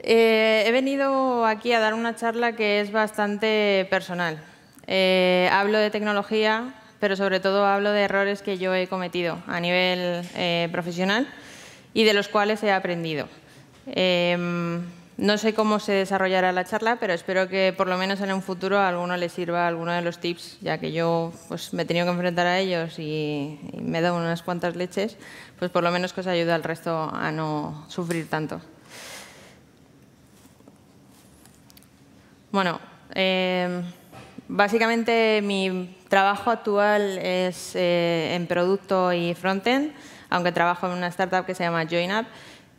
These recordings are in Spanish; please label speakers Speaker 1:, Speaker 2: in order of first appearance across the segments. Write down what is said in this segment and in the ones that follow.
Speaker 1: He venido aquí a dar una charla que es bastante personal. Hablo de tecnología, pero sobre todo hablo de errores que yo he cometido a nivel profesional y de los cuales he aprendido. No sé cómo se desarrollará la charla, pero espero que por lo menos en un futuro a alguno le sirva alguno de los tips, ya que yo pues, me he tenido que enfrentar a ellos y me he dado unas cuantas leches, pues por lo menos que os ayude al resto a no sufrir tanto. Bueno, básicamente mi trabajo actual es en producto y frontend, aunque trabajo en una startup que se llama JoinUp.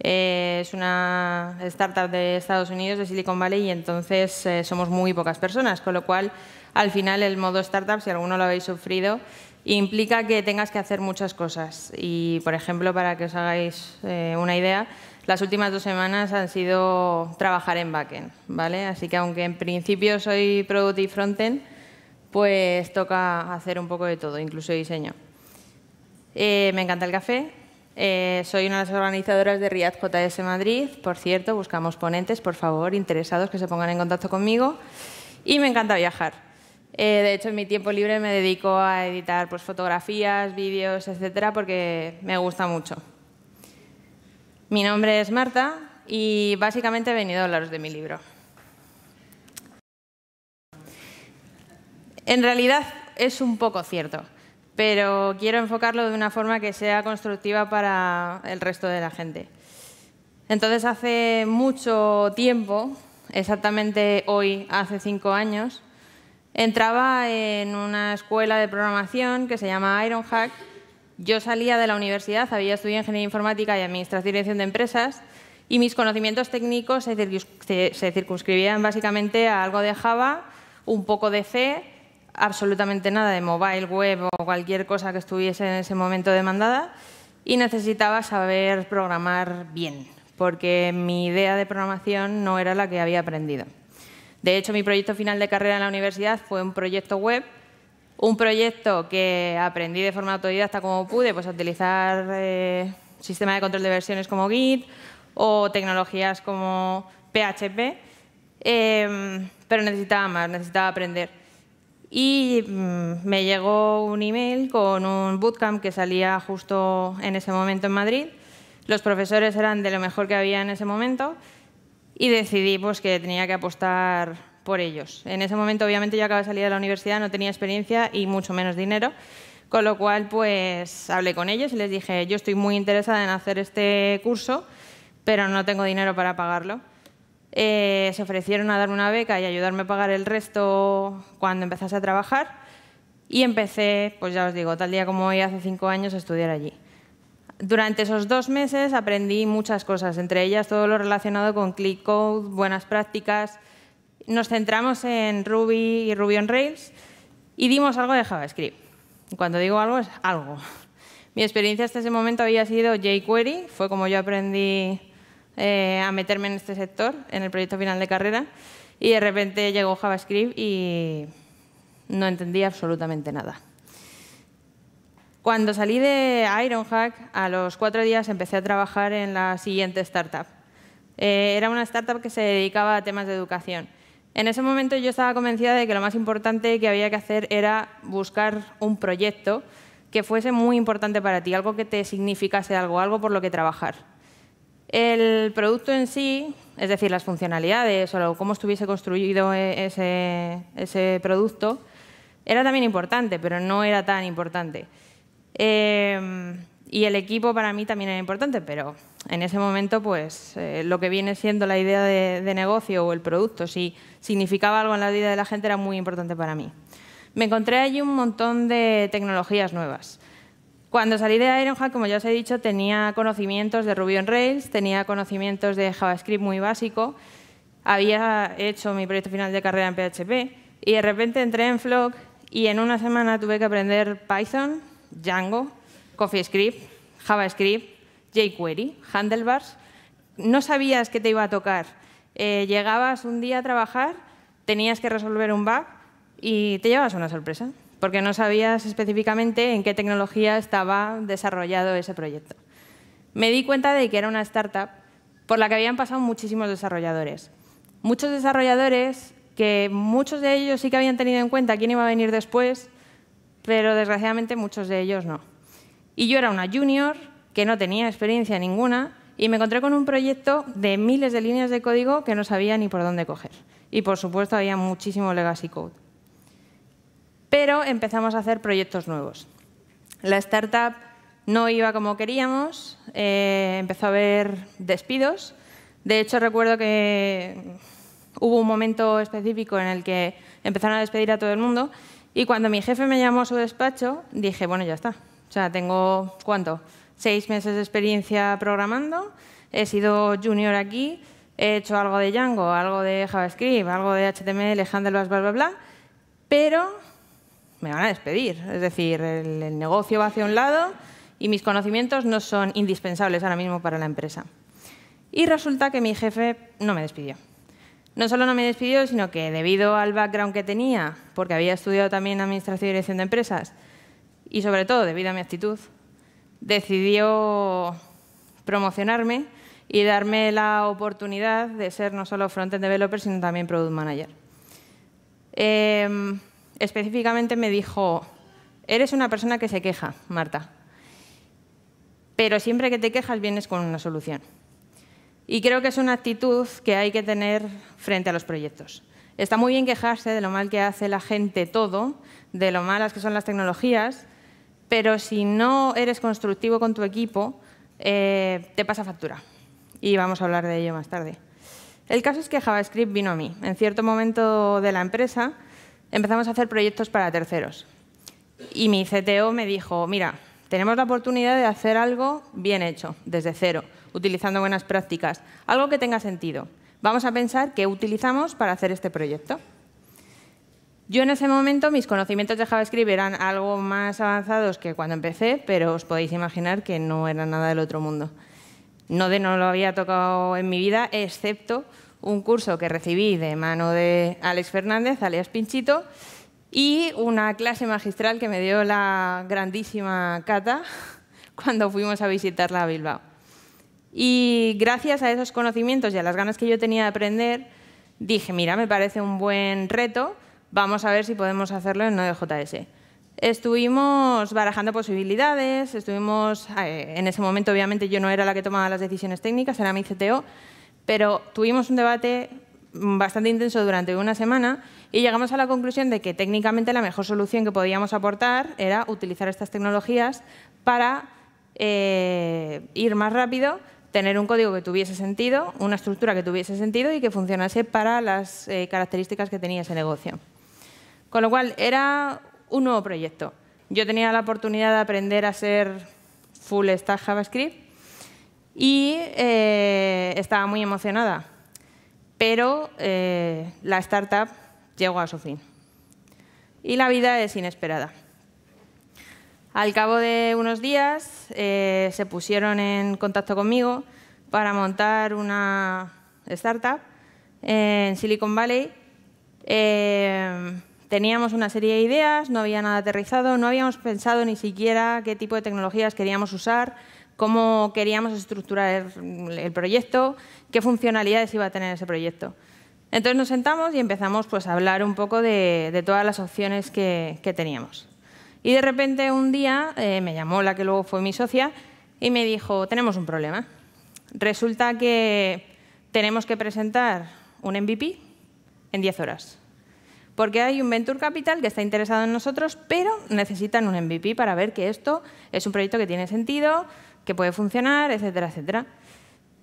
Speaker 1: Es una startup de Estados Unidos, de Silicon Valley, y entonces somos muy pocas personas, con lo cual, al final, el modo startup, si alguno lo habéis sufrido, implica que tengas que hacer muchas cosas. Y, por ejemplo, para que os hagáis una idea, las últimas 2 semanas han sido trabajar en backend, ¿vale? Así que, aunque en principio soy product y frontend, pues toca hacer un poco de todo, incluso diseño. Me encanta el café. Soy una de las organizadoras de React JS Madrid. Por cierto, buscamos ponentes, por favor, interesados que se pongan en contacto conmigo. Y me encanta viajar. De hecho, en mi tiempo libre me dedico a editar pues, fotografías, vídeos, etcétera, porque me gusta mucho. Mi nombre es Marta y básicamente he venido a hablaros de mi libro. En realidad es un poco cierto, pero quiero enfocarlo de una forma que sea constructiva para el resto de la gente. Entonces, hace mucho tiempo, exactamente hoy, hace 5 años, entraba en una escuela de programación que se llama Ironhack. Yo salía de la universidad, había estudiado Ingeniería Informática y Administración y Dirección de Empresas, y mis conocimientos técnicos se circunscribían básicamente a algo de Java, un poco de C, absolutamente nada de mobile, web o cualquier cosa que estuviese en ese momento demandada, y necesitaba saber programar bien, porque mi idea de programación no era la que había aprendido. De hecho, mi proyecto final de carrera en la universidad fue un proyecto web, un proyecto que aprendí de forma autodidacta como pude, pues a utilizar sistemas de control de versiones como Git o tecnologías como PHP, pero necesitaba más, necesitaba aprender. Y me llegó un email con un bootcamp que salía justo en ese momento en Madrid. Los profesores eran de lo mejor que había en ese momento y decidí pues, que tenía que apostar por ellos. En ese momento, obviamente, yo acababa de salir de la universidad, no tenía experiencia y mucho menos dinero, con lo cual pues, hablé con ellos y les dije, yo estoy muy interesada en hacer este curso, pero no tengo dinero para pagarlo. Se ofrecieron a darme una beca y ayudarme a pagar el resto cuando empezase a trabajar y empecé, pues ya os digo, tal día como hoy, hace 5 años, a estudiar allí. Durante esos 2 meses aprendí muchas cosas, entre ellas todo lo relacionado con Clean Code, buenas prácticas. Nos centramos en Ruby y Ruby on Rails y dimos algo de JavaScript. Cuando digo algo, es algo. Mi experiencia hasta ese momento había sido jQuery, fue como yo aprendí a meterme en este sector, en el proyecto final de carrera, y de repente llegó JavaScript y no entendía absolutamente nada. Cuando salí de Ironhack, a los 4 días empecé a trabajar en la siguiente startup. Era una startup que se dedicaba a temas de educación. En ese momento yo estaba convencida de que lo más importante que había que hacer era buscar un proyecto que fuese muy importante para ti, algo que te significase algo, algo por lo que trabajar. El producto en sí, es decir, las funcionalidades o cómo estuviese construido ese producto, era también importante, pero no era tan importante. Y el equipo para mí también era importante, pero en ese momento pues, lo que viene siendo la idea de negocio o el producto, si significaba algo en la vida de la gente, era muy importante para mí. Me encontré allí un montón de tecnologías nuevas. Cuando salí de Ironhack, como ya os he dicho, tenía conocimientos de Ruby on Rails, tenía conocimientos de JavaScript muy básico, había hecho mi proyecto final de carrera en PHP y de repente entré en Flock y en una semana tuve que aprender Python, Django, CoffeeScript, JavaScript, jQuery, Handlebars. No sabías qué te iba a tocar. Llegabas un día a trabajar, tenías que resolver un bug y te llevabas una sorpresa, porque no sabías específicamente en qué tecnología estaba desarrollado ese proyecto. Me di cuenta de que era una startup por la que habían pasado muchísimos desarrolladores. Muchos desarrolladores que muchos de ellos sí que habían tenido en cuenta quién iba a venir después, pero desgraciadamente muchos de ellos no. Y yo era una junior que no tenía experiencia ninguna y me encontré con un proyecto de miles de líneas de código que no sabía ni por dónde coger. Y, por supuesto, había muchísimo legacy code. Pero empezamos a hacer proyectos nuevos. La startup no iba como queríamos, empezó a haber despidos. De hecho, recuerdo que hubo un momento específico en el que empezaron a despedir a todo el mundo y cuando mi jefe me llamó a su despacho, dije, bueno, ya está. O sea, tengo, ¿cuánto? 6 meses de experiencia programando, he sido junior aquí, he hecho algo de Django, algo de JavaScript, algo de HTML, Handlebars, bla, bla, bla, pero me van a despedir. Es decir, el negocio va hacia un lado y mis conocimientos no son indispensables ahora mismo para la empresa. Y resulta que mi jefe no me despidió. No solo no me despidió, sino que debido al background que tenía, porque había estudiado también Administración y Dirección de Empresas, y sobre todo debido a mi actitud, decidió promocionarme y darme la oportunidad de ser no solo front-end developer, sino también product manager. Específicamente me dijo, eres una persona que se queja, Marta, pero siempre que te quejas vienes con una solución. Y creo que es una actitud que hay que tener frente a los proyectos. Está muy bien quejarse de lo mal que hace la gente todo, de lo malas que son las tecnologías, pero si no eres constructivo con tu equipo, te pasa factura. Y vamos a hablar de ello más tarde. El caso es que JavaScript vino a mí. En cierto momento de la empresa empezamos a hacer proyectos para terceros. Y mi CTO me dijo, mira, tenemos la oportunidad de hacer algo bien hecho, desde cero, utilizando buenas prácticas, algo que tenga sentido. Vamos a pensar qué utilizamos para hacer este proyecto. Yo en ese momento mis conocimientos de JavaScript eran algo más avanzados que cuando empecé, pero os podéis imaginar que no era nada del otro mundo. No lo había tocado en mi vida, excepto un curso que recibí de mano de Alex Fernández, alias Pinchito, y una clase magistral que me dio la grandísima Cata cuando fuimos a visitarla a Bilbao. Y gracias a esos conocimientos y a las ganas que yo tenía de aprender, dije, mira, me parece un buen reto, vamos a ver si podemos hacerlo en Node.js. Estuvimos barajando posibilidades, en ese momento obviamente yo no era la que tomaba las decisiones técnicas, era mi CTO, pero tuvimos un debate bastante intenso durante una semana y llegamos a la conclusión de que técnicamente la mejor solución que podíamos aportar era utilizar estas tecnologías para ir más rápido, tener un código que tuviese sentido, una estructura que tuviese sentido y que funcionase para las características que tenía ese negocio. Con lo cual, era un nuevo proyecto. Yo tenía la oportunidad de aprender a ser full stack JavaScript y estaba muy emocionada. Pero la startup llegó a su fin. Y la vida es inesperada. Al cabo de unos días se pusieron en contacto conmigo para montar una startup en Silicon Valley. Teníamos una serie de ideas, no había nada aterrizado, no habíamos pensado ni siquiera qué tipo de tecnologías queríamos usar, cómo queríamos estructurar el proyecto, qué funcionalidades iba a tener ese proyecto. Entonces nos sentamos y empezamos pues, a hablar un poco de todas las opciones que teníamos. Y de repente un día me llamó la que luego fue mi socia y me dijo, tenemos un problema. Resulta que tenemos que presentar un MVP en 10 horas. Porque hay un Venture Capital que está interesado en nosotros, pero necesitan un MVP para ver que esto es un proyecto que tiene sentido, que puede funcionar, etcétera, etcétera.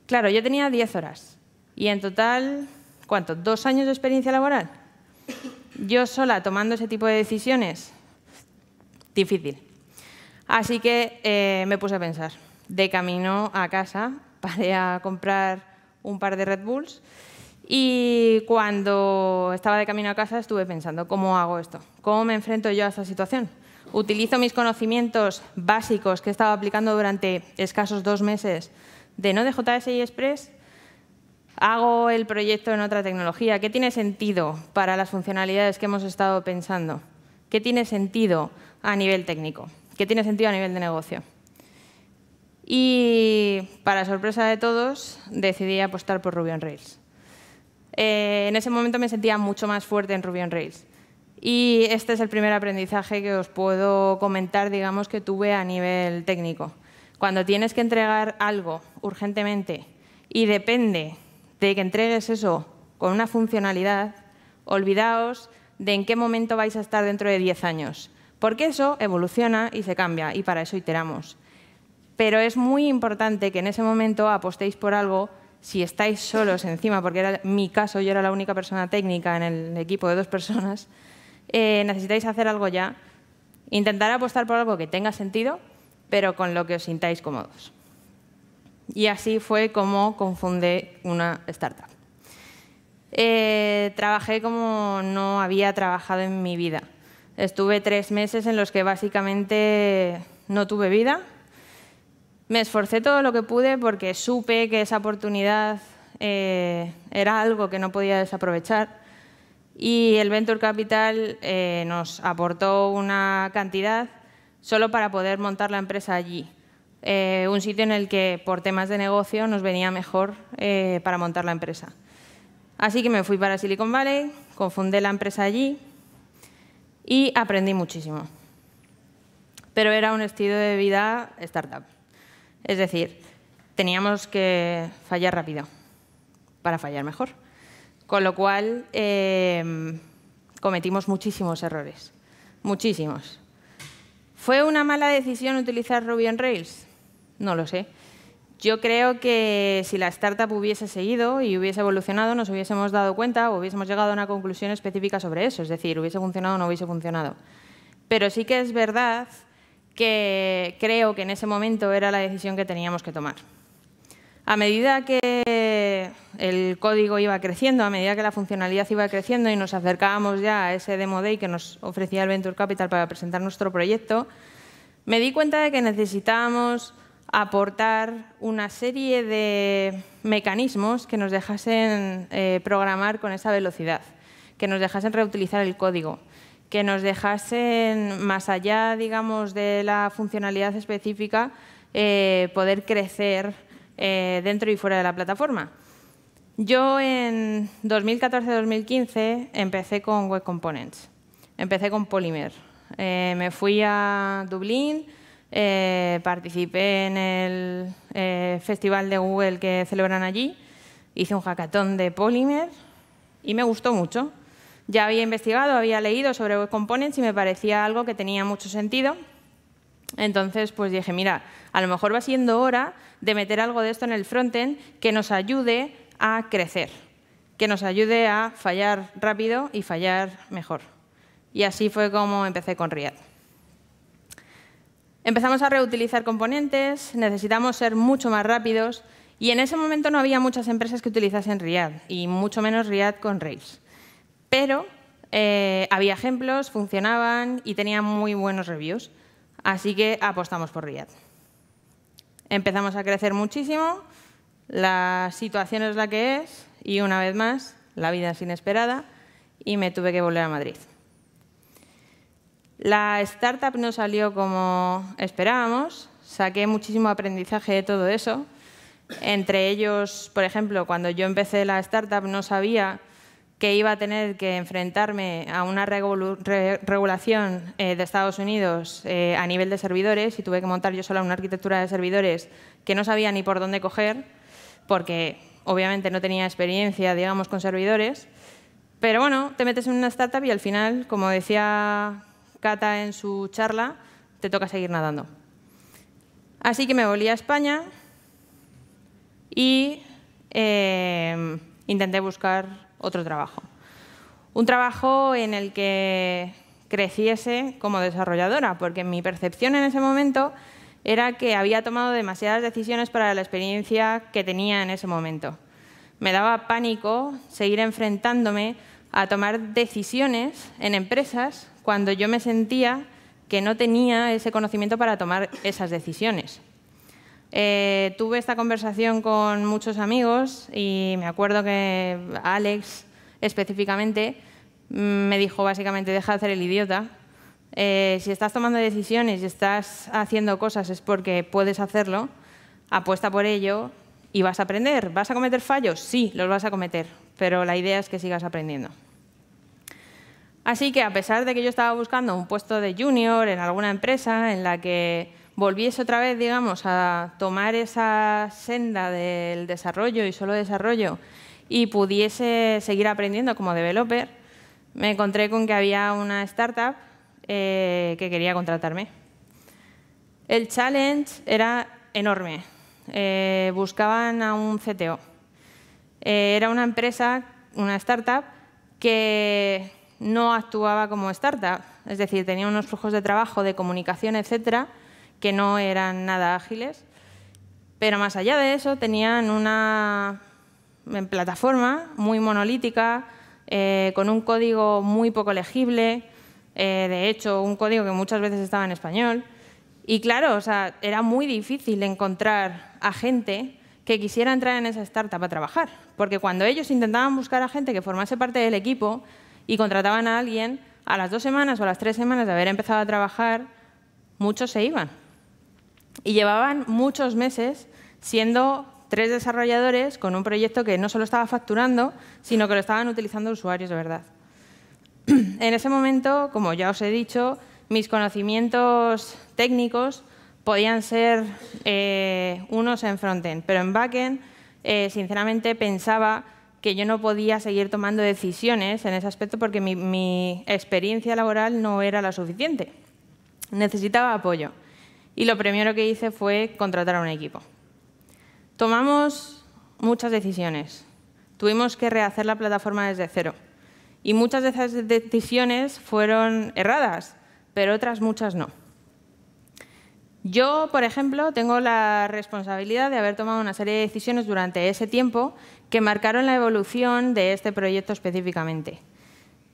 Speaker 1: Claro, yo tenía 10 horas y en total, ¿cuánto? 2 años de experiencia laboral. Yo sola tomando ese tipo de decisiones, difícil. Así que me puse a pensar. De camino a casa, paré a comprar un par de Red Bulls y cuando estaba de camino a casa estuve pensando, ¿cómo hago esto? ¿Cómo me enfrento yo a esta situación? ¿Utilizo mis conocimientos básicos que he estado aplicando durante escasos 2 meses de Node.js y Express? ¿Hago el proyecto en otra tecnología? ¿Qué tiene sentido para las funcionalidades que hemos estado pensando? ¿Qué tiene sentido a nivel técnico? ¿Qué tiene sentido a nivel de negocio? y, para sorpresa de todos, decidí apostar por Ruby on Rails. En ese momento me sentía mucho más fuerte en Ruby on Rails. Y este es el primer aprendizaje que os puedo comentar, digamos, que tuve a nivel técnico. Cuando tienes que entregar algo urgentemente y depende de que entregues eso con una funcionalidad, olvidaos de en qué momento vais a estar dentro de 10 años. Porque eso evoluciona y se cambia, y para eso iteramos. Pero es muy importante que en ese momento apostéis por algo si estáis solos encima, porque era mi caso, yo era la única persona técnica en el equipo de 2 personas, necesitáis hacer algo ya. Intentar apostar por algo que tenga sentido, pero con lo que os sintáis cómodos. Y así fue como confundé una startup. Trabajé como no había trabajado en mi vida. Estuve 3 meses en los que básicamente no tuve vida. Me esforcé todo lo que pude porque supe que esa oportunidad era algo que no podía desaprovechar. Y el Venture Capital nos aportó una cantidad solo para poder montar la empresa allí. Un sitio en el que, por temas de negocio, nos venía mejor para montar la empresa. Así que me fui para Silicon Valley, confundé la empresa allí y aprendí muchísimo. Pero era un estilo de vida startup. Es decir, teníamos que fallar rápido para fallar mejor. Con lo cual, cometimos muchísimos errores. Muchísimos. ¿Fue una mala decisión utilizar Ruby on Rails? No lo sé. Yo creo que si la startup hubiese seguido y hubiese evolucionado, nos hubiésemos dado cuenta o hubiésemos llegado a una conclusión específica sobre eso. Es decir, hubiese funcionado o no hubiese funcionado. Pero sí que es verdad que creo que en ese momento era la decisión que teníamos que tomar. A medida que el código iba creciendo, a medida que la funcionalidad iba creciendo y nos acercábamos ya a ese Demo Day que nos ofrecía el Venture Capital para presentar nuestro proyecto, me di cuenta de que necesitábamos aportar una serie de mecanismos que nos dejasen programar con esa velocidad, que nos dejasen reutilizar el código, que nos dejasen, más allá, digamos, de la funcionalidad específica, poder crecer dentro y fuera de la plataforma. Yo en 2014-2015 empecé con Web Components, empecé con Polymer. Me fui a Dublín, participé en el festival de Google que celebran allí, hice un hackathon de Polymer y me gustó mucho. Ya había investigado, había leído sobre Web Components y me parecía algo que tenía mucho sentido. Entonces, pues dije, mira, a lo mejor va siendo hora de meter algo de esto en el frontend que nos ayude a crecer, que nos ayude a fallar rápido y fallar mejor. Y así fue como empecé con Riad. Empezamos a reutilizar componentes, necesitamos ser mucho más rápidos y en ese momento no había muchas empresas que utilizasen Riad y mucho menos Riad con Rails. Pero había ejemplos, funcionaban y tenían muy buenos reviews. Así que apostamos por Riad. Empezamos a crecer muchísimo, la situación es la que es y, una vez más, la vida es inesperada y me tuve que volver a Madrid. La startup no salió como esperábamos, saqué muchísimo aprendizaje de todo eso. Entre ellos, por ejemplo, cuando yo empecé la startup no sabía que iba a tener que enfrentarme a una regulación de Estados Unidos a nivel de servidores y tuve que montar yo sola una arquitectura de servidores que no sabía ni por dónde coger porque obviamente no tenía experiencia, digamos, con servidores. Pero bueno, te metes en una startup y al final, como decía Cata en su charla, te toca seguir nadando. Así que me volví a España y intenté buscar otro trabajo. Un trabajo en el que creciese como desarrolladora, porque mi percepción en ese momento era que había tomado demasiadas decisiones para la experiencia que tenía en ese momento. Me daba pánico seguir enfrentándome a tomar decisiones en empresas cuando yo me sentía que no tenía ese conocimiento para tomar esas decisiones. Tuve esta conversación con muchos amigos y me acuerdo que Alex específicamente me dijo básicamente deja de hacer el idiota. Si estás tomando decisiones y estás haciendo cosas es porque puedes hacerlo, apuesta por ello y vas a aprender. ¿Vas a cometer fallos? Sí, los vas a cometer, pero la idea es que sigas aprendiendo. Así que, a pesar de que yo estaba buscando un puesto de junior en alguna empresa en la que volviese otra vez, digamos, a tomar esa senda del desarrollo y solo desarrollo y pudiese seguir aprendiendo como developer, me encontré con que había una startup que quería contratarme. El challenge era enorme. Buscaban a un CTO. Era una empresa, una startup, que no actuaba como startup. Es decir, tenía unos flujos de trabajo, de comunicación, etcétera, que no eran nada ágiles. Pero más allá de eso, tenían una plataforma muy monolítica, con un código muy poco legible, de hecho, un código que muchas veces estaba en español. Y claro, o sea, era muy difícil encontrar a gente que quisiera entrar en esa startup a trabajar. Porque cuando ellos intentaban buscar a gente que formase parte del equipo y contrataban a alguien, a las 2 semanas o a las 3 semanas de haber empezado a trabajar, muchos se iban. Y llevaban muchos meses siendo 3 desarrolladores con un proyecto que no solo estaba facturando, sino que lo estaban utilizando usuarios de verdad. En ese momento, como ya os he dicho, mis conocimientos técnicos podían ser unos en frontend, pero en backend, sinceramente, pensaba que yo no podía seguir tomando decisiones en ese aspecto porque mi experiencia laboral no era la suficiente. Necesitaba apoyo. Y lo primero que hice fue contratar a un equipo. Tomamos muchas decisiones. Tuvimos que rehacer la plataforma desde cero. Y muchas de esas decisiones fueron erradas, pero otras muchas no. Yo, por ejemplo, tengo la responsabilidad de haber tomado una serie de decisiones durante ese tiempo que marcaron la evolución de este proyecto específicamente.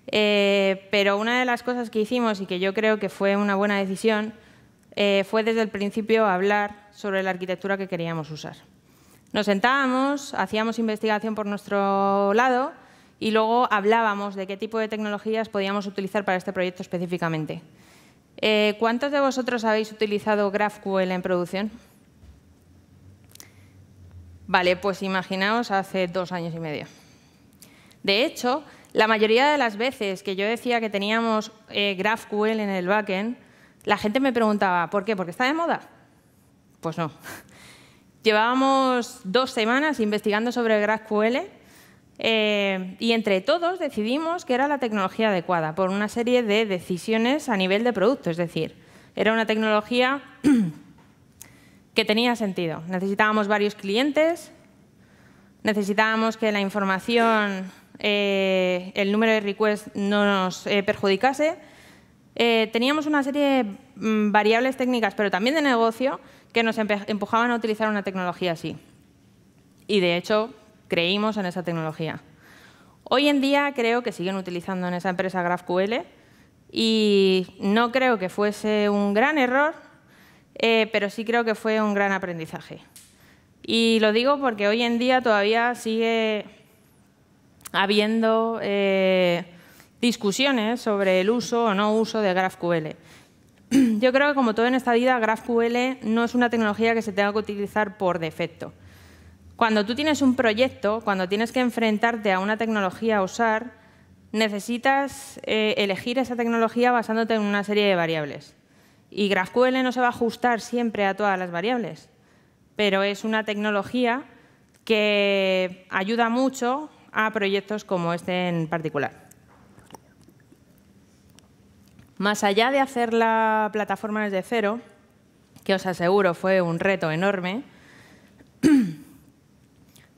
Speaker 1: Pero una de las cosas que hicimos y que yo creo que fue una buena decisión fue desde el principio hablar sobre la arquitectura que queríamos usar. Nos sentábamos, hacíamos investigación por nuestro lado y luego hablábamos de qué tipo de tecnologías podíamos utilizar para este proyecto específicamente. ¿Cuántos de vosotros habéis utilizado GraphQL en producción? Vale, pues imaginaos hace 2 años y medio. De hecho, la mayoría de las veces que yo decía que teníamos GraphQL en el backend, la gente me preguntaba, ¿por qué? ¿Porque está de moda? Pues no. Llevábamos 2 semanas investigando sobre GraphQL y entre todos decidimos que era la tecnología adecuada por una serie de decisiones a nivel de producto. Es decir, era una tecnología que tenía sentido. Necesitábamos varios clientes, necesitábamos que la información, el número de requests no nos perjudicase. Teníamos una serie de variables técnicas, pero también de negocio, que nos empujaban a utilizar una tecnología así. Y, de hecho, creímos en esa tecnología. Hoy en día creo que siguen utilizando en esa empresa GraphQL y no creo que fuese un gran error, pero sí creo que fue un gran aprendizaje. Y lo digo porque hoy en día todavía sigue habiendo discusiones sobre el uso o no uso de GraphQL. Yo creo que, como todo en esta vida, GraphQL no es una tecnología que se tenga que utilizar por defecto. Cuando tú tienes un proyecto, cuando tienes que enfrentarte a una tecnología a usar, necesitas elegir esa tecnología basándote en una serie de variables. Y GraphQL no se va a ajustar siempre a todas las variables, pero es una tecnología que ayuda mucho a proyectos como este en particular. Más allá de hacer la plataforma desde cero, que os aseguro fue un reto enorme,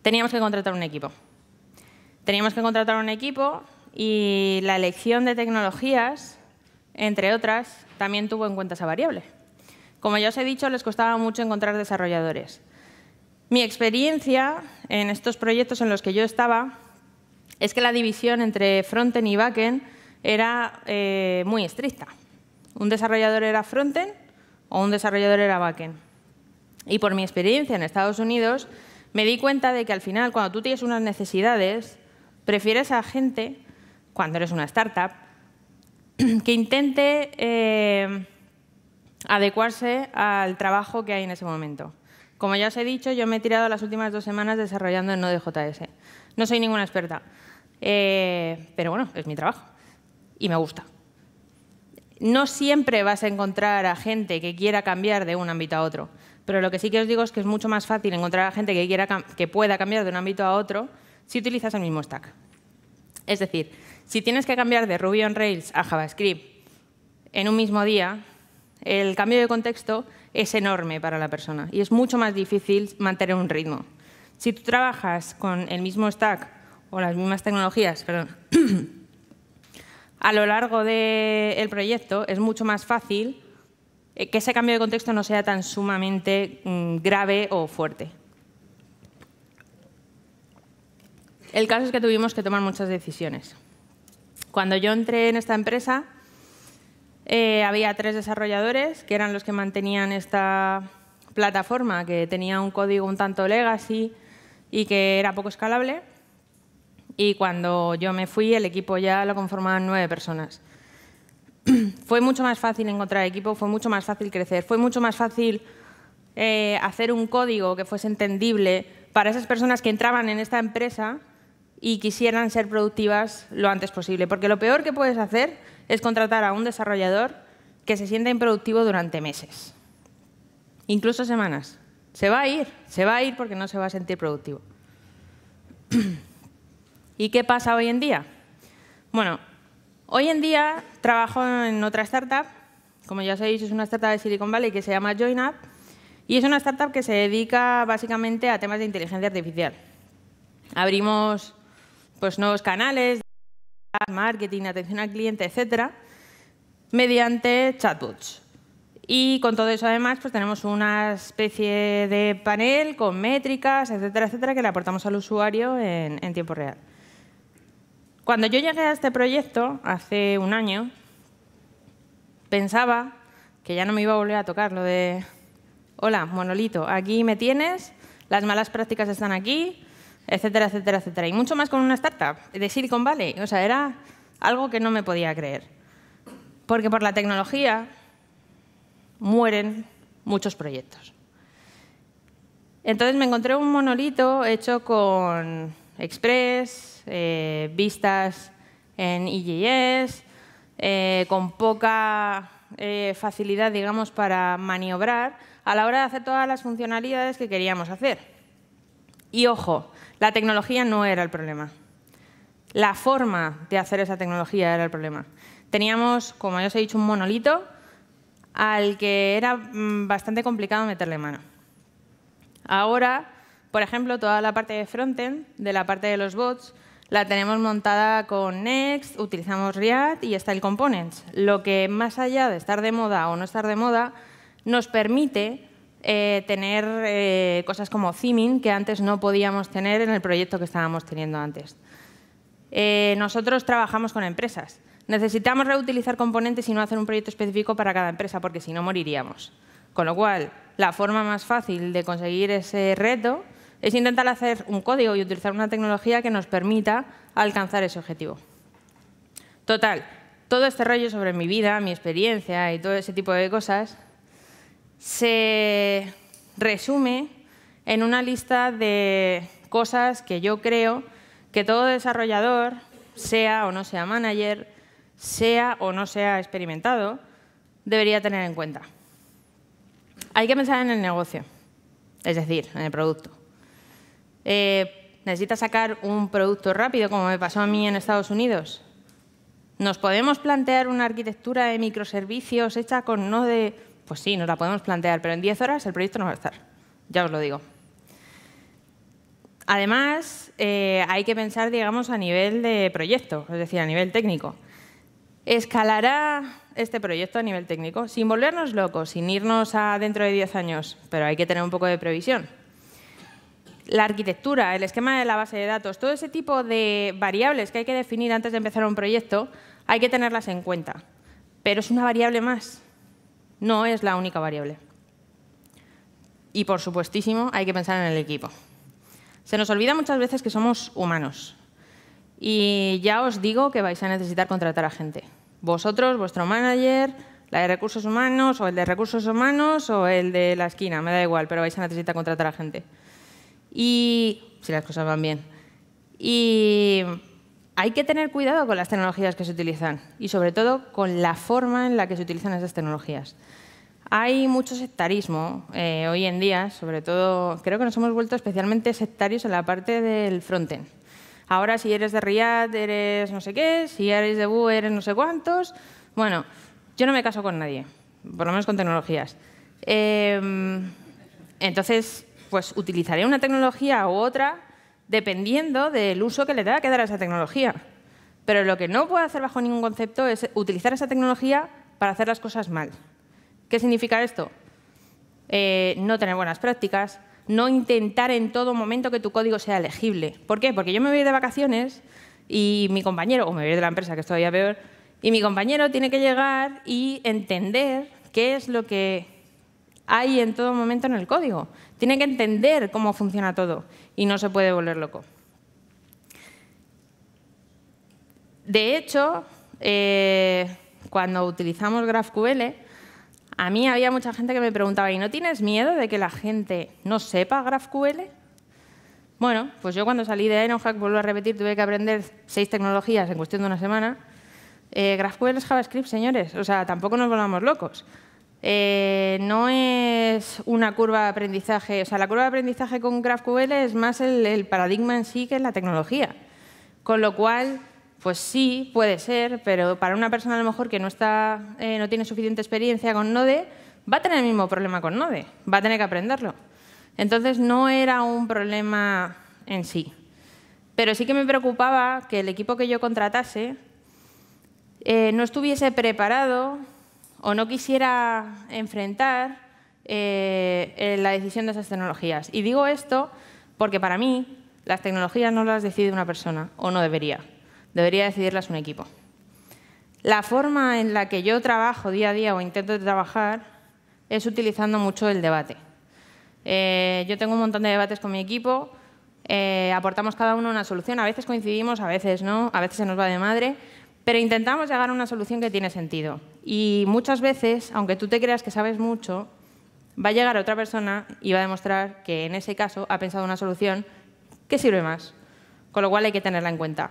Speaker 1: teníamos que contratar un equipo. Teníamos que contratar un equipo y la elección de tecnologías, entre otras, también tuvo en cuenta esa variable. Como ya os he dicho, les costaba mucho encontrar desarrolladores. Mi experiencia en estos proyectos en los que yo estaba es que la división entre frontend y backend era muy estricta. Un desarrollador era frontend o un desarrollador era backend. Y por mi experiencia en Estados Unidos, me di cuenta de que al final, cuando tú tienes unas necesidades, prefieres a gente, cuando eres una startup, que intente adecuarse al trabajo que hay en ese momento. Como ya os he dicho, yo me he tirado las últimas 2 semanas desarrollando en Node.js. No soy ninguna experta, pero bueno, es mi trabajo y me gusta. No siempre vas a encontrar a gente que quiera cambiar de un ámbito a otro, pero lo que sí que os digo es que es mucho más fácil encontrar a gente que pueda cambiar de un ámbito a otro si utilizas el mismo stack. Es decir, si tienes que cambiar de Ruby on Rails a JavaScript en un mismo día, el cambio de contexto es enorme para la persona y es mucho más difícil mantener un ritmo. Si tú trabajas con el mismo stack o las mismas tecnologías, perdón, a lo largo del proyecto es mucho más fácil que ese cambio de contexto no sea tan sumamente grave o fuerte. El caso es que tuvimos que tomar muchas decisiones. Cuando yo entré en esta empresa, había 3 desarrolladores que eran los que mantenían esta plataforma, que tenía un código un tanto legacy y que era poco escalable. Y cuando yo me fui, el equipo ya lo conformaban 9 personas. Fue mucho más fácil encontrar equipo, fue mucho más fácil crecer, fue mucho más fácil hacer un código que fuese entendible para esas personas que entraban en esta empresa y quisieran ser productivas lo antes posible. Porque lo peor que puedes hacer es contratar a un desarrollador que se sienta improductivo durante meses, incluso semanas. Se va a ir porque no se va a sentir productivo. ¿Y qué pasa hoy en día? Bueno, hoy en día trabajo en otra startup, como ya os he dicho, es una startup de Silicon Valley que se llama JoinUp y es una startup que se dedica básicamente a temas de inteligencia artificial. Abrimos pues, nuevos canales, marketing, atención al cliente, etcétera, mediante chatbots. Y con todo eso, además, pues tenemos una especie de panel con métricas, etcétera, etcétera, que le aportamos al usuario en tiempo real. Cuando yo llegué a este proyecto, hace un año, pensaba que ya no me iba a volver a tocar lo de hola, monolito, aquí me tienes, las malas prácticas están aquí, etcétera, etcétera, etcétera. Y mucho más con una startup de Silicon Valley. O sea, era algo que no me podía creer. Porque por la tecnología mueren muchos proyectos. Entonces me encontré un monolito hecho con Express, vistas en EJS, con poca facilidad, digamos, para maniobrar a la hora de hacer todas las funcionalidades que queríamos hacer. Y ojo, la tecnología no era el problema. La forma de hacer esa tecnología era el problema. Teníamos, como ya os he dicho, un monolito al que era bastante complicado meterle mano. Ahora, por ejemplo, toda la parte de frontend, de la parte de los bots, la tenemos montada con Next, utilizamos React y Style Components, lo que más allá de estar de moda o no estar de moda, nos permite tener cosas como theming que antes no podíamos tener en el proyecto que estábamos teniendo antes. Nosotros trabajamos con empresas. Necesitamos reutilizar componentes y no hacer un proyecto específico para cada empresa, porque si no moriríamos. Con lo cual, la forma más fácil de conseguir ese reto es intentar hacer un código y utilizar una tecnología que nos permita alcanzar ese objetivo. Total, todo este rollo sobre mi vida, mi experiencia y todo ese tipo de cosas se resume en una lista de cosas que yo creo que todo desarrollador, sea o no sea manager, sea o no sea experimentado, debería tener en cuenta. Hay que pensar en el negocio, es decir, en el producto. ¿Necesitas sacar un producto rápido, como me pasó a mí en Estados Unidos? ¿Nos podemos plantear una arquitectura de microservicios hecha con Node? Pues sí, nos la podemos plantear, pero en 10 horas el proyecto no va a estar, ya os lo digo. Además, hay que pensar, digamos, a nivel de proyecto, es decir, a nivel técnico. ¿Escalará este proyecto a nivel técnico? Sin volvernos locos, sin irnos a dentro de 10 años, pero hay que tener un poco de previsión. La arquitectura, el esquema de la base de datos, todo ese tipo de variables que hay que definir antes de empezar un proyecto, hay que tenerlas en cuenta. Pero es una variable más, no es la única variable. Y, por supuestísimo, hay que pensar en el equipo. Se nos olvida muchas veces que somos humanos. Y ya os digo que vais a necesitar contratar a gente. Vosotros, vuestro manager, La de recursos humanos, o el de recursos humanos, o el de la esquina, me da igual, pero vais a necesitar contratar a gente. Y si las cosas van bien. Y hay que tener cuidado con las tecnologías que se utilizan y, sobre todo, con la forma en la que se utilizan esas tecnologías. Hay mucho sectarismo hoy en día, sobre todo, creo que nos hemos vuelto especialmente sectarios en la parte del frontend. Ahora, si eres de React, eres no sé qué, si eres de Vue, eres no sé cuántos. Bueno, yo no me caso con nadie, por lo menos con tecnologías. Entonces, pues utilizaré una tecnología u otra dependiendo del uso que le tenga que dar a esa tecnología. Pero lo que no puedo hacer bajo ningún concepto es utilizar esa tecnología para hacer las cosas mal. ¿Qué significa esto? No tener buenas prácticas, no intentar en todo momento que tu código sea legible. ¿Por qué? Porque yo me voy de vacaciones y mi compañero, o me voy de la empresa, que es todavía peor, y mi compañero tiene que llegar y entender qué es lo que hay en todo momento en el código. Tiene que entender cómo funciona todo y no se puede volver loco. De hecho, cuando utilizamos GraphQL, a mí había mucha gente que me preguntaba, ¿y no tienes miedo de que la gente no sepa GraphQL? Bueno, pues yo cuando salí de Ironhack, vuelvo a repetir, tuve que aprender 6 tecnologías en cuestión de una semana. GraphQL es JavaScript, señores, o sea, tampoco nos volvamos locos. No es una curva de aprendizaje, o sea, la curva de aprendizaje con GraphQL es más el paradigma en sí que la tecnología. Con lo cual, pues sí, puede ser, pero para una persona a lo mejor que no tiene suficiente experiencia con Node, va a tener el mismo problema con Node, va a tener que aprenderlo. Entonces, no era un problema en sí. Pero sí que me preocupaba que el equipo que yo contratase no estuviese preparado o no quisiera enfrentar la decisión de esas tecnologías. Y digo esto porque para mí las tecnologías no las decide una persona, o no debería. Debería decidirlas un equipo. La forma en la que yo trabajo día a día o intento trabajar es utilizando mucho el debate. Yo tengo un montón de debates con mi equipo, aportamos cada uno una solución, a veces coincidimos, a veces no, a veces se nos va de madre, pero intentamos llegar a una solución que tiene sentido. Y muchas veces, aunque tú te creas que sabes mucho, va a llegar otra persona y va a demostrar que en ese caso ha pensado una solución que sirve más, con lo cual hay que tenerla en cuenta.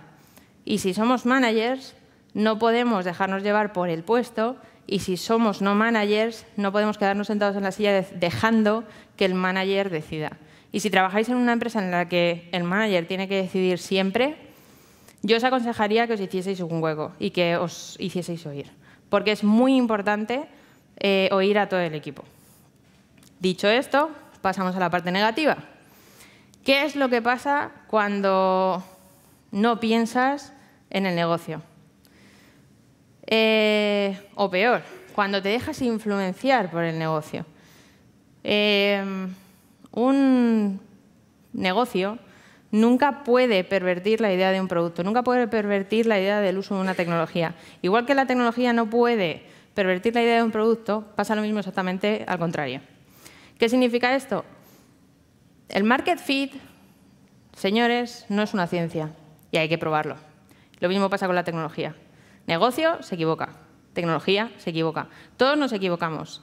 Speaker 1: Y si somos managers, no podemos dejarnos llevar por el puesto, y si somos no managers, no podemos quedarnos sentados en la silla dejando que el manager decida. Y si trabajáis en una empresa en la que el manager tiene que decidir siempre, yo os aconsejaría que os hicieseis un hueco y que os hicieseis oír, porque es muy importante oír a todo el equipo. Dicho esto, pasamos a la parte negativa. ¿Qué es lo que pasa cuando no piensas en el negocio? O peor, cuando te dejas influenciar por el negocio. Un negocio nunca puede pervertir la idea de un producto, nunca puede pervertir la idea del uso de una tecnología. Igual que la tecnología no puede pervertir la idea de un producto, pasa lo mismo exactamente al contrario. ¿Qué significa esto? El market fit, señores, no es una ciencia y hay que probarlo. Lo mismo pasa con la tecnología. Negocio se equivoca, tecnología se equivoca. Todos nos equivocamos.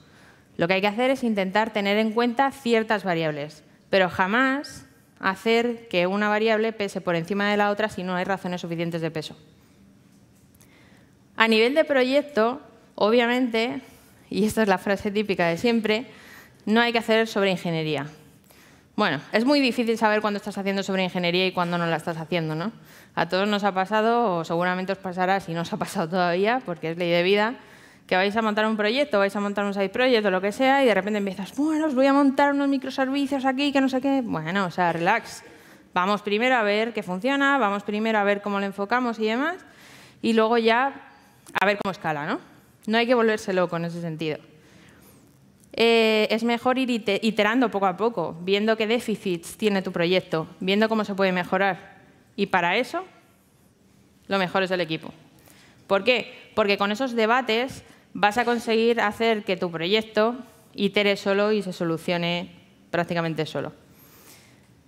Speaker 1: Lo que hay que hacer es intentar tener en cuenta ciertas variables, pero jamás hacer que una variable pese por encima de la otra si no hay razones suficientes de peso. A nivel de proyecto, obviamente, y esta es la frase típica de siempre, no hay que hacer sobreingeniería. Bueno, es muy difícil saber cuándo estás haciendo sobreingeniería y cuándo no la estás haciendo, ¿no? A todos nos ha pasado, o seguramente os pasará si no os ha pasado todavía, porque es ley de vida, que vais a montar un proyecto, vais a montar un side project o lo que sea, y de repente empiezas, bueno, os voy a montar unos microservicios aquí, que no sé qué. Bueno, o sea, relax. Vamos primero a ver qué funciona, vamos primero a ver cómo lo enfocamos y demás, y luego ya a ver cómo escala, ¿no? No hay que volverse loco en ese sentido. Es mejor ir iterando poco a poco, viendo qué déficits tiene tu proyecto, viendo cómo se puede mejorar. Y para eso, lo mejor es el equipo. ¿Por qué? Porque con esos debates vas a conseguir hacer que tu proyecto itere solo y se solucione prácticamente solo.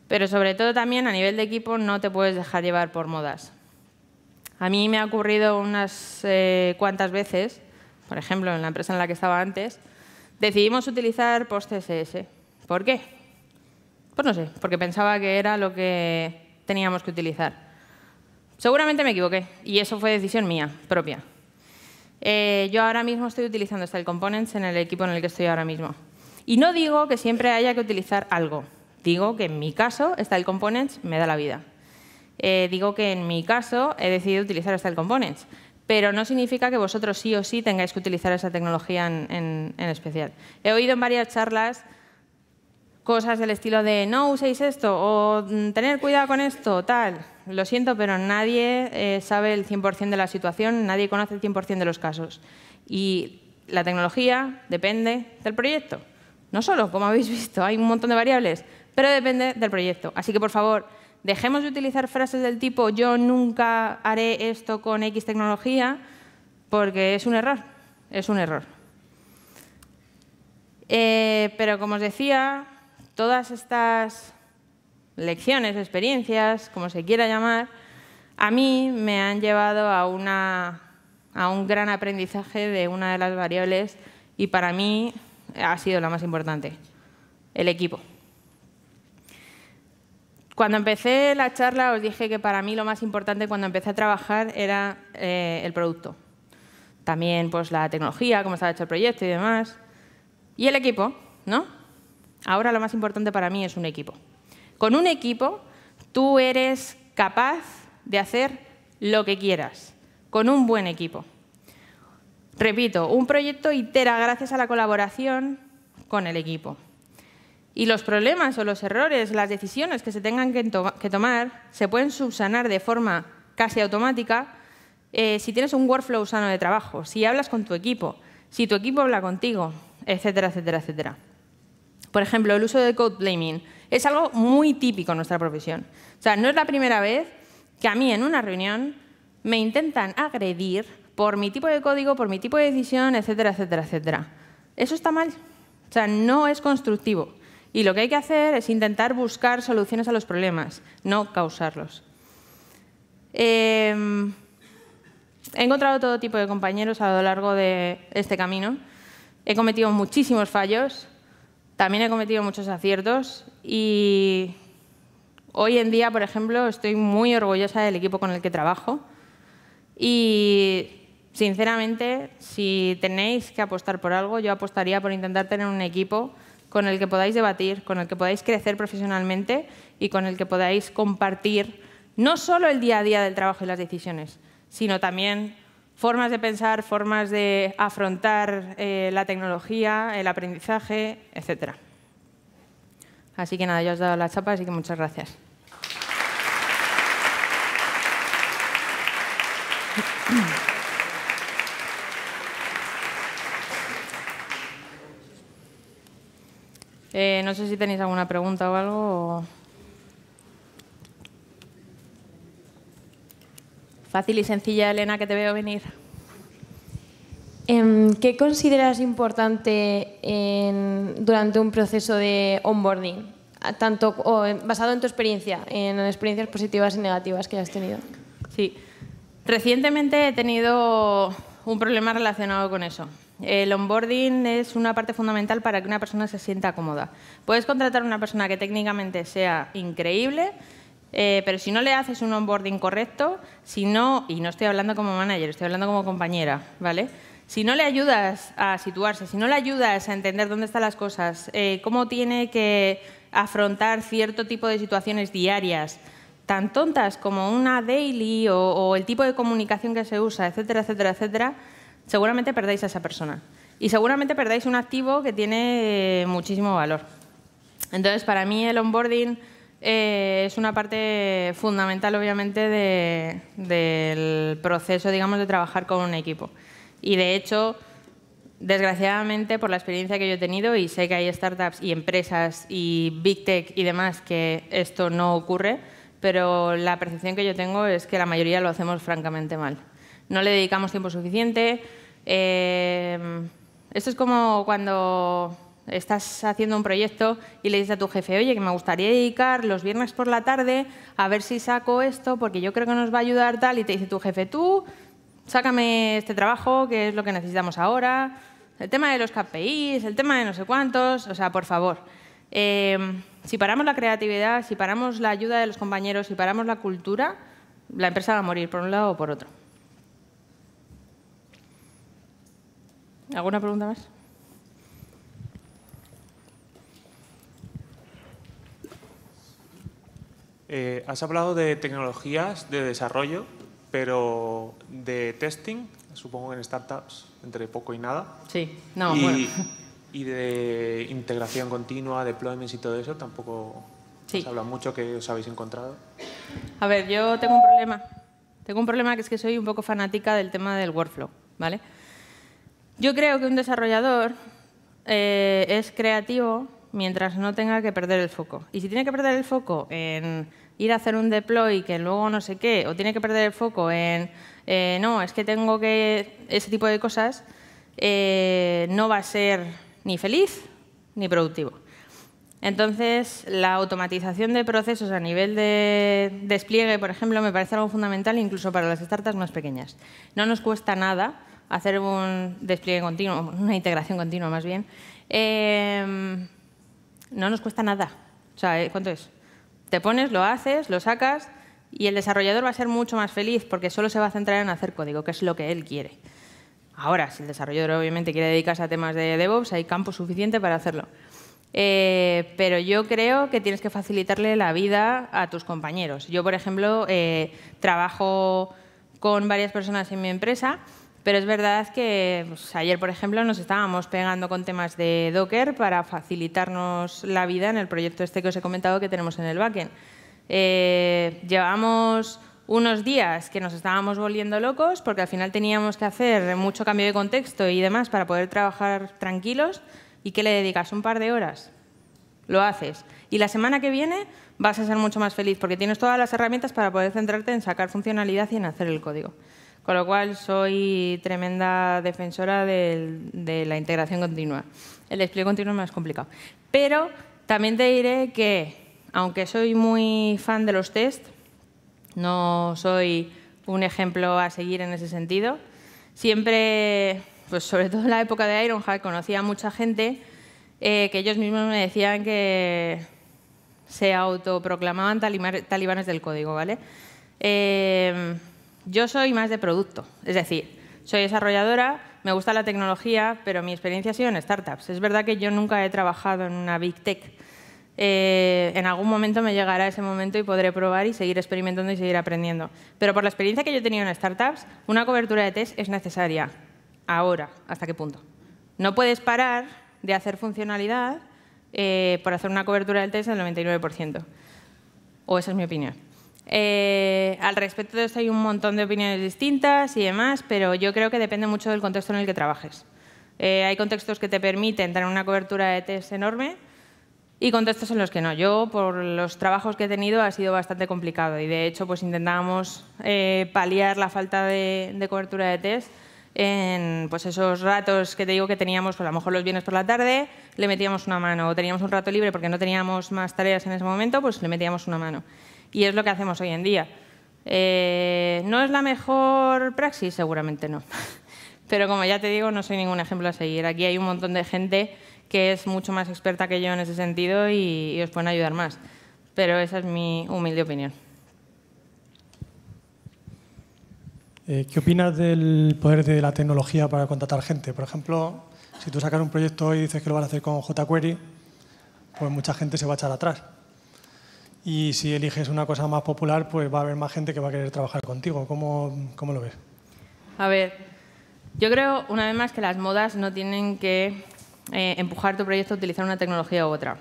Speaker 1: Pero sobre todo también a nivel de equipo no te puedes dejar llevar por modas. A mí me ha ocurrido unas cuantas veces por ejemplo, en la empresa en la que estaba antes, decidimos utilizar PostCSS. ¿Por qué? Pues no sé, porque pensaba que era lo que teníamos que utilizar. Seguramente me equivoqué, y eso fue decisión mía, propia. Yo ahora mismo estoy utilizando Style Components en el equipo en el que estoy ahora mismo. Y no digo que siempre haya que utilizar algo. Digo que en mi caso, Style Components me da la vida. Digo que en mi caso he decidido utilizar Style Components, pero no significa que vosotros sí o sí tengáis que utilizar esa tecnología en especial. He oído en varias charlas cosas del estilo de no uséis esto o tener cuidado con esto, tal. Lo siento, pero nadie sabe el 100% de la situación, nadie conoce el 100% de los casos. Y la tecnología depende del proyecto. No solo, como habéis visto, hay un montón de variables, pero depende del proyecto. Así que, por favor, dejemos de utilizar frases del tipo yo nunca haré esto con X tecnología, porque es un error. Es un error. Pero, como os decía, todas estas lecciones, experiencias, como se quiera llamar, a mí me han llevado a un gran aprendizaje de una de las variables y para mí ha sido la más importante, el equipo. Cuando empecé la charla os dije que para mí lo más importante cuando empecé a trabajar era el producto. También pues, la tecnología, cómo estaba hecho el proyecto y demás. Y el equipo, ¿no? Ahora lo más importante para mí es un equipo. Con un equipo tú eres capaz de hacer lo que quieras, con un buen equipo. Repito, un proyecto itera gracias a la colaboración con el equipo. Y los problemas o los errores, las decisiones que se tengan que tomar se pueden subsanar de forma casi automática si tienes un workflow sano de trabajo, si hablas con tu equipo, si tu equipo habla contigo, etcétera, etcétera, etcétera. Por ejemplo, el uso de code blaming es algo muy típico en nuestra profesión. O sea, no es la primera vez que a mí en una reunión me intentan agredir por mi tipo de código, por mi tipo de decisión, etcétera, etcétera, etcétera. Eso está mal. O sea, no es constructivo. Y lo que hay que hacer es intentar buscar soluciones a los problemas, no causarlos. He encontrado todo tipo de compañeros a lo largo de este camino. He cometido muchísimos fallos. También he cometido muchos aciertos y hoy en día, por ejemplo, estoy muy orgullosa del equipo con el que trabajo y, sinceramente, si tenéis que apostar por algo, yo apostaría por intentar tener un equipo con el que podáis debatir, con el que podáis crecer profesionalmente y con el que podáis compartir no solo el día a día del trabajo y las decisiones, sino también formas de pensar, formas de afrontar la tecnología, el aprendizaje, etc. Así que nada, ya os he dado la chapa, así que muchas gracias. No sé si tenéis alguna pregunta o algo. O... Fácil y sencilla, Elena, que te veo venir.
Speaker 2: ¿Qué consideras importante durante un proceso de onboarding? Basado en tu experiencia, en experiencias positivas y negativas que hayas tenido.
Speaker 1: Sí. Recientemente he tenido un problema relacionado con eso. El onboarding es una parte fundamental para que una persona se sienta cómoda. Puedes contratar a una persona que técnicamente sea increíble, pero si no le haces un onboarding correcto, y no estoy hablando como manager, estoy hablando como compañera, ¿vale? Si no le ayudas a situarse, si no le ayudas a entender dónde están las cosas, cómo tiene que afrontar cierto tipo de situaciones diarias, tan tontas como una daily o el tipo de comunicación que se usa, etcétera, etcétera, etcétera, seguramente perdáis a esa persona. Y seguramente perdáis un activo que tiene muchísimo valor. Entonces, para mí el onboarding es una parte fundamental, obviamente, del proceso, digamos, de trabajar con un equipo. Y, de hecho, desgraciadamente, por la experiencia que yo he tenido, y sé que hay startups y empresas y big tech y demás que esto no ocurre, pero la percepción que yo tengo es que la mayoría lo hacemos francamente mal. No le dedicamos tiempo suficiente. Esto es como cuando estás haciendo un proyecto y le dices a tu jefe, oye, que me gustaría dedicar los viernes por la tarde a ver si saco esto porque yo creo que nos va a ayudar tal, y te dice tu jefe, tú sácame este trabajo, que es lo que necesitamos ahora, el tema de los KPIs, el tema de no sé cuántos, o sea, por favor. Si paramos la creatividad, si paramos la ayuda de los compañeros, si paramos la cultura, la empresa va a morir por un lado o por otro. ¿Alguna pregunta más?
Speaker 3: Has hablado de tecnologías de desarrollo, pero de testing, supongo en startups, entre poco y nada.
Speaker 1: Sí, no, bueno.
Speaker 3: Y de integración continua, deployments y todo eso, tampoco os habla mucho que os habéis encontrado.
Speaker 1: A ver, yo tengo un problema. Tengo un problema que es que soy un poco fanática del tema del workflow, ¿vale? Yo creo que un desarrollador es creativo mientras no tenga que perder el foco. Y si tiene que perder el foco en ir a hacer un deploy que luego no sé qué, o tiene que perder el foco en no, es que tengo que... ese tipo de cosas, no va a ser ni feliz ni productivo. Entonces, la automatización de procesos a nivel de despliegue, por ejemplo, me parece algo fundamental incluso para las startups más pequeñas. No nos cuesta nada hacer un despliegue continuo, una integración continua más bien. No nos cuesta nada. O sea, ¿cuánto es? Te pones, lo haces, lo sacas y el desarrollador va a ser mucho más feliz porque solo se va a centrar en hacer código, que es lo que él quiere. Ahora, si el desarrollador obviamente quiere dedicarse a temas de DevOps, hay campo suficiente para hacerlo. Pero yo creo que tienes que facilitarle la vida a tus compañeros. Yo, por ejemplo, trabajo con varias personas en mi empresa, pero es verdad que pues, ayer, por ejemplo, nos estábamos pegando con temas de Docker para facilitarnos la vida en el proyecto este que os he comentado que tenemos en el backend. Llevamos unos días que nos estábamos volviendo locos porque al final teníamos que hacer mucho cambio de contexto y demás para poder trabajar tranquilos. ¿Y qué le dedicas? Un par de horas. Lo haces. Y la semana que viene vas a ser mucho más feliz porque tienes todas las herramientas para poder centrarte en sacar funcionalidad y en hacer el código. Con lo cual, soy tremenda defensora de la integración continua. El despliegue continuo es más complicado. Pero también te diré que, aunque soy muy fan de los test, no soy un ejemplo a seguir en ese sentido. Siempre, pues sobre todo en la época de Ironhack, conocía a mucha gente que ellos mismos me decían que se autoproclamaban talibanes del código, ¿vale? Yo soy más de producto, es decir, soy desarrolladora, me gusta la tecnología, pero mi experiencia ha sido en startups. Es verdad que yo nunca he trabajado en una big tech. En algún momento me llegará ese momento y podré probar y seguir experimentando y seguir aprendiendo. Pero por la experiencia que yo he tenido en startups, una cobertura de test es necesaria. Ahora, ¿hasta qué punto? No puedes parar de hacer funcionalidad por hacer una cobertura del test del 99%. O esa es mi opinión. Al respecto de esto hay un montón de opiniones distintas y demás, pero yo creo que depende mucho del contexto en el que trabajes. Hay contextos que te permiten tener una cobertura de test enorme y contextos en los que no. Yo, por los trabajos que he tenido, ha sido bastante complicado y, de hecho, pues intentábamos paliar la falta de cobertura de test en pues esos ratos que te digo que teníamos, pues a lo mejor los viernes por la tarde, le metíamos una mano, o teníamos un rato libre porque no teníamos más tareas en ese momento, pues le metíamos una mano. Y es lo que hacemos hoy en día. ¿No es la mejor praxis? Seguramente no. Pero como ya te digo, no soy ningún ejemplo a seguir. Aquí hay un montón de gente que es mucho más experta que yo en ese sentido y os pueden ayudar más. Pero esa es mi humilde opinión.
Speaker 4: ¿Qué opinas del poder de la tecnología para contratar gente? Por ejemplo, si tú sacas un proyecto y dices que lo vas a hacer con jQuery, pues mucha gente se va a echar atrás. Y si eliges una cosa más popular, pues va a haber más gente que va a querer trabajar contigo. ¿Cómo lo ves?
Speaker 1: A ver, yo creo, una vez más, que las modas no tienen que empujar tu proyecto a utilizar una tecnología u otra.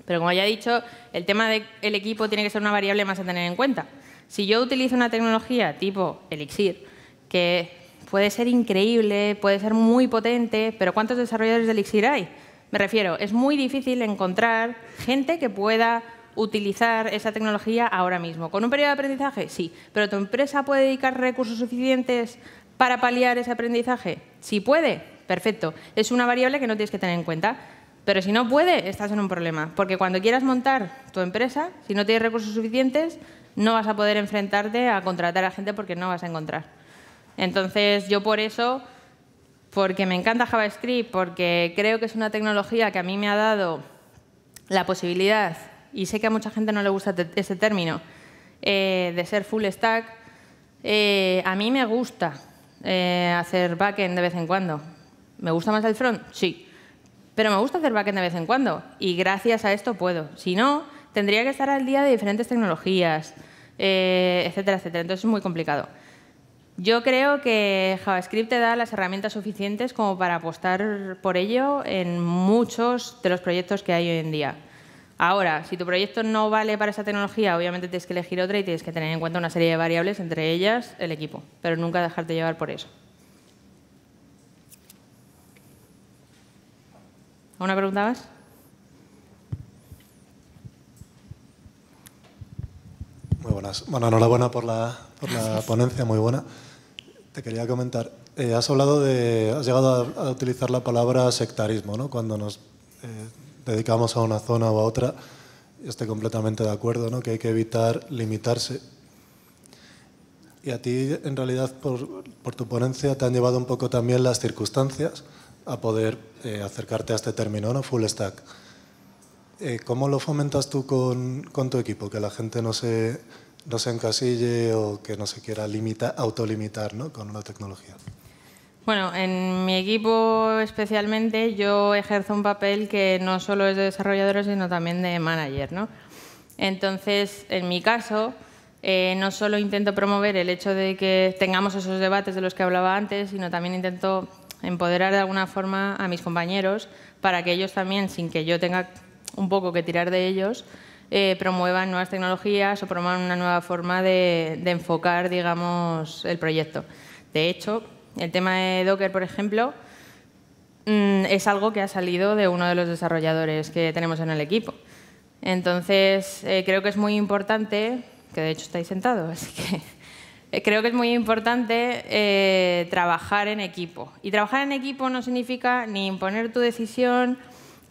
Speaker 1: Pero como ya he dicho, el tema del equipo tiene que ser una variable más a tener en cuenta. Si yo utilizo una tecnología tipo Elixir, que puede ser increíble, puede ser muy potente, pero ¿cuántos desarrolladores de Elixir hay? Me refiero, es muy difícil encontrar gente que pueda utilizar esa tecnología ahora mismo. ¿Con un periodo de aprendizaje? Sí. ¿Pero tu empresa puede dedicar recursos suficientes para paliar ese aprendizaje? Si puede, perfecto. Es una variable que no tienes que tener en cuenta. Pero si no puede, estás en un problema. Porque cuando quieras montar tu empresa, si no tienes recursos suficientes, no vas a poder enfrentarte a contratar a gente porque no vas a encontrar. Entonces, yo por eso, porque me encanta JavaScript, porque creo que es una tecnología que a mí me ha dado la posibilidad, y sé que a mucha gente no le gusta ese término, de ser full stack, a mí me gusta hacer backend de vez en cuando. ¿Me gusta más el front? Sí. Pero me gusta hacer backend de vez en cuando y gracias a esto puedo. Si no, tendría que estar al día de diferentes tecnologías, etcétera, etcétera. Entonces es muy complicado. Yo creo que JavaScript te da las herramientas suficientes como para apostar por ello en muchos de los proyectos que hay hoy en día. Ahora, si tu proyecto no vale para esa tecnología, obviamente tienes que elegir otra y tienes que tener en cuenta una serie de variables, entre ellas el equipo, pero nunca dejarte llevar por eso. ¿Alguna pregunta más?
Speaker 5: Muy buenas. Bueno, enhorabuena por la ponencia, muy buena. Te quería comentar, has llegado a utilizar la palabra sectarismo, ¿no? Cuando nos dedicamos a una zona o a otra. Estoy completamente de acuerdo, ¿no? Que hay que evitar limitarse. Y a ti, en realidad, por tu ponencia, te han llevado un poco también las circunstancias a poder acercarte a este término, ¿no? Full stack. ¿Cómo lo fomentas tú con tu equipo? Que la gente no se encasille o que no se quiera autolimitar, ¿no? Con la tecnología.
Speaker 1: Bueno, en mi equipo especialmente yo ejerzo un papel que no solo es de desarrollador, sino también de manager, ¿no? Entonces, en mi caso, no solo intento promover el hecho de que tengamos esos debates de los que hablaba antes, sino también intento empoderar de alguna forma a mis compañeros para que ellos también, sin que yo tenga un poco que tirar de ellos, promuevan nuevas tecnologías o promuevan una nueva forma de enfocar, digamos, el proyecto. De hecho, el tema de Docker, por ejemplo, es algo que ha salido de uno de los desarrolladores que tenemos en el equipo. Entonces, creo que es muy importante, que de hecho estáis sentados, así que creo que es muy importante trabajar en equipo. Y trabajar en equipo no significa ni imponer tu decisión,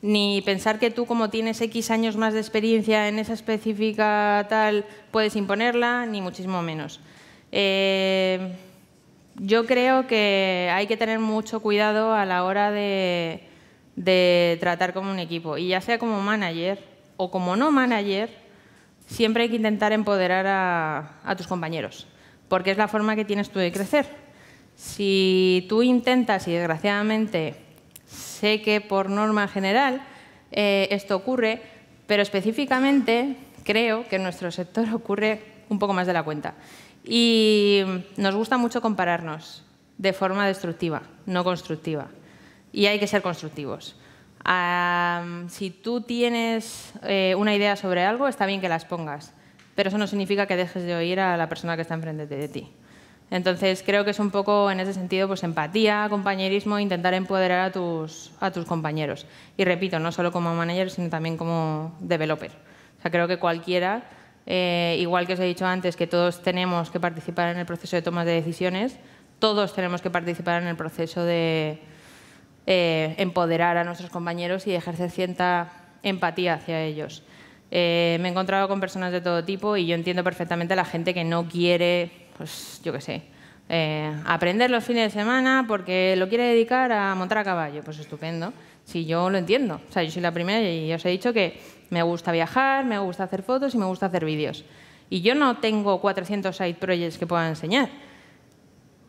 Speaker 1: ni pensar que tú, como tienes X años más de experiencia en esa específica tal, puedes imponerla, ni muchísimo menos. Yo creo que hay que tener mucho cuidado a la hora de tratar como un equipo. Y ya sea como manager o como no manager, siempre hay que intentar empoderar a tus compañeros, porque es la forma que tienes tú de crecer. Si tú intentas, y desgraciadamente sé que por norma general esto ocurre, pero específicamente creo que en nuestro sector ocurre un poco más de la cuenta. Y nos gusta mucho compararnos de forma destructiva, no constructiva. Y hay que ser constructivos. Si tú tienes una idea sobre algo, está bien que las pongas, pero eso no significa que dejes de oír a la persona que está enfrente de ti. Entonces, creo que es un poco, en ese sentido, pues empatía, compañerismo, intentar empoderar a tus compañeros. Y repito, no solo como manager, sino también como developer. O sea, creo que cualquiera, igual que os he dicho antes, que todos tenemos que participar en el proceso de toma de decisiones, todos tenemos que participar en el proceso de empoderar a nuestros compañeros y ejercer cierta empatía hacia ellos. Me he encontrado con personas de todo tipo y yo entiendo perfectamente a la gente que no quiere, pues yo qué sé, aprender los fines de semana porque lo quiere dedicar a montar a caballo. Pues estupendo. Sí, yo lo entiendo. O sea, yo soy la primera y os he dicho que me gusta viajar, me gusta hacer fotos y me gusta hacer vídeos. Y yo no tengo 400 side projects que pueda enseñar.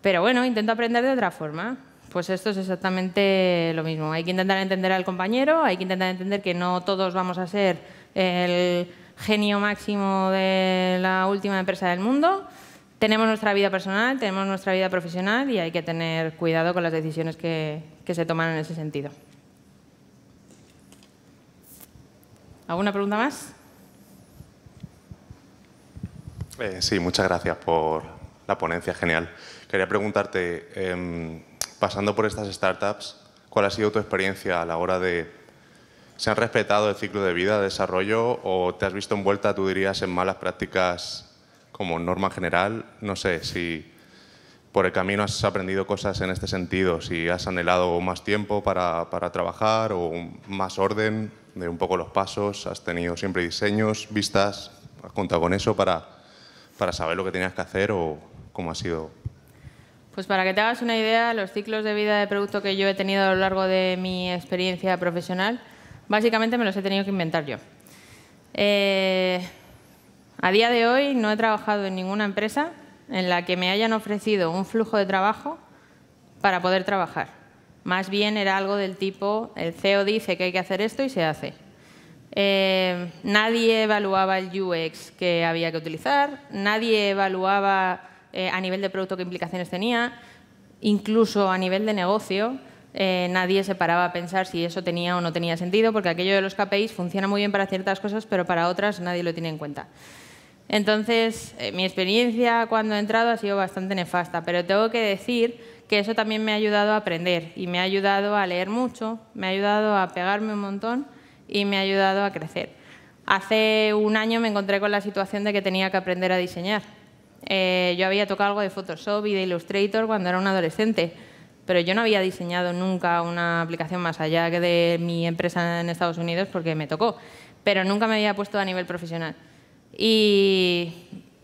Speaker 1: Pero bueno, intento aprender de otra forma. Pues esto es exactamente lo mismo. Hay que intentar entender al compañero, hay que intentar entender que no todos vamos a ser el genio máximo de la última empresa del mundo. Tenemos nuestra vida personal, tenemos nuestra vida profesional y hay que tener cuidado con las decisiones que se toman en ese sentido. ¿Alguna pregunta más?
Speaker 6: Sí, muchas gracias por la ponencia, genial. Quería preguntarte, pasando por estas startups, ¿cuál ha sido tu experiencia a la hora de... ¿Se han respetado el ciclo de vida de desarrollo o te has visto envuelta, tú dirías, en malas prácticas como norma general? No sé si por el camino has aprendido cosas en este sentido, si has anhelado más tiempo para trabajar o más orden de un poco los pasos, has tenido siempre diseños, vistas, has contado con eso para saber lo que tenías que hacer o cómo ha sido.
Speaker 1: Pues para que te hagas una idea, los ciclos de vida de producto que yo he tenido a lo largo de mi experiencia profesional, básicamente me los he tenido que inventar yo. A día de hoy no he trabajado en ninguna empresa en la que me hayan ofrecido un flujo de trabajo para poder trabajar. Más bien era algo del tipo, el CEO dice que hay que hacer esto y se hace. Nadie evaluaba el UX que había que utilizar, nadie evaluaba a nivel de producto qué implicaciones tenía, incluso a nivel de negocio, nadie se paraba a pensar si eso tenía o no tenía sentido, porque aquello de los KPIs funciona muy bien para ciertas cosas, pero para otras nadie lo tiene en cuenta. Entonces, mi experiencia cuando he entrado ha sido bastante nefasta, pero tengo que decir que eso también me ha ayudado a aprender y me ha ayudado a leer mucho, me ha ayudado a pegarme un montón y me ha ayudado a crecer. Hace un año me encontré con la situación de que tenía que aprender a diseñar. Yo había tocado algo de Photoshop y de Illustrator cuando era un adolescente, pero yo no había diseñado nunca una aplicación más allá que de mi empresa en Estados Unidos porque me tocó, pero nunca me había puesto a nivel profesional. Y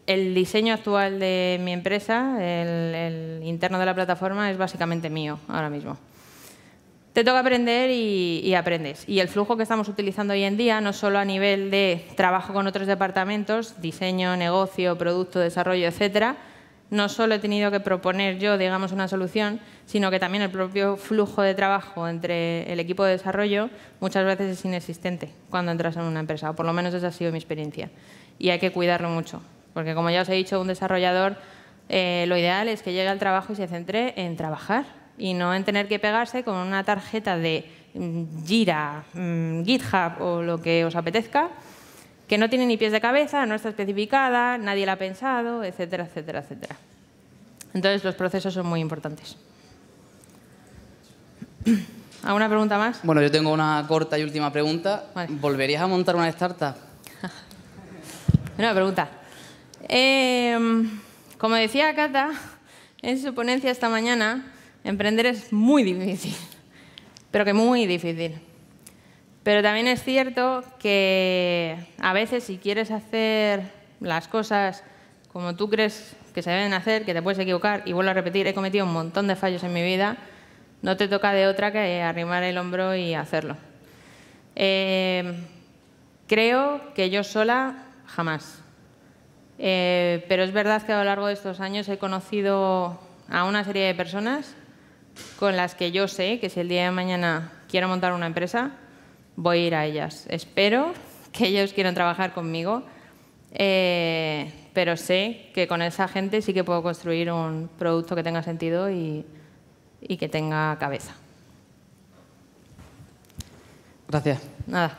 Speaker 1: el diseño actual de mi empresa, el interno de la plataforma, es básicamente mío ahora mismo. Te toca aprender y aprendes. Y el flujo que estamos utilizando hoy en día, no solo a nivel de trabajo con otros departamentos, diseño, negocio, producto, desarrollo, etcétera, no solo he tenido que proponer yo, digamos, una solución, sino que también el propio flujo de trabajo entre el equipo de desarrollo muchas veces es inexistente cuando entras en una empresa, o por lo menos esa ha sido mi experiencia. Y hay que cuidarlo mucho, porque como ya os he dicho, un desarrollador lo ideal es que llegue al trabajo y se centre en trabajar y no en tener que pegarse con una tarjeta de Jira, GitHub o lo que os apetezca, que no tiene ni pies de cabeza, no está especificada, nadie la ha pensado, etcétera, etcétera, etcétera. Entonces, los procesos son muy importantes. ¿Alguna pregunta más?
Speaker 7: Bueno, yo tengo una corta y última pregunta.
Speaker 1: Vale.
Speaker 7: ¿Volverías a montar una startup?
Speaker 1: Buena pregunta. Como decía Cata en su ponencia esta mañana, emprender es muy difícil, pero que muy difícil. Pero también es cierto que a veces si quieres hacer las cosas como tú crees que se deben hacer, que te puedes equivocar, y vuelvo a repetir, he cometido un montón de fallos en mi vida, no te toca de otra que arrimar el hombro y hacerlo. Creo que yo sola, jamás. Pero es verdad que a lo largo de estos años he conocido a una serie de personas con las que yo sé que si el día de mañana quiero montar una empresa, voy a ir a ellas. Espero que ellos quieran trabajar conmigo, pero sé que con esa gente sí que puedo construir un producto que tenga sentido y que tenga cabeza.
Speaker 7: Gracias.
Speaker 1: Nada.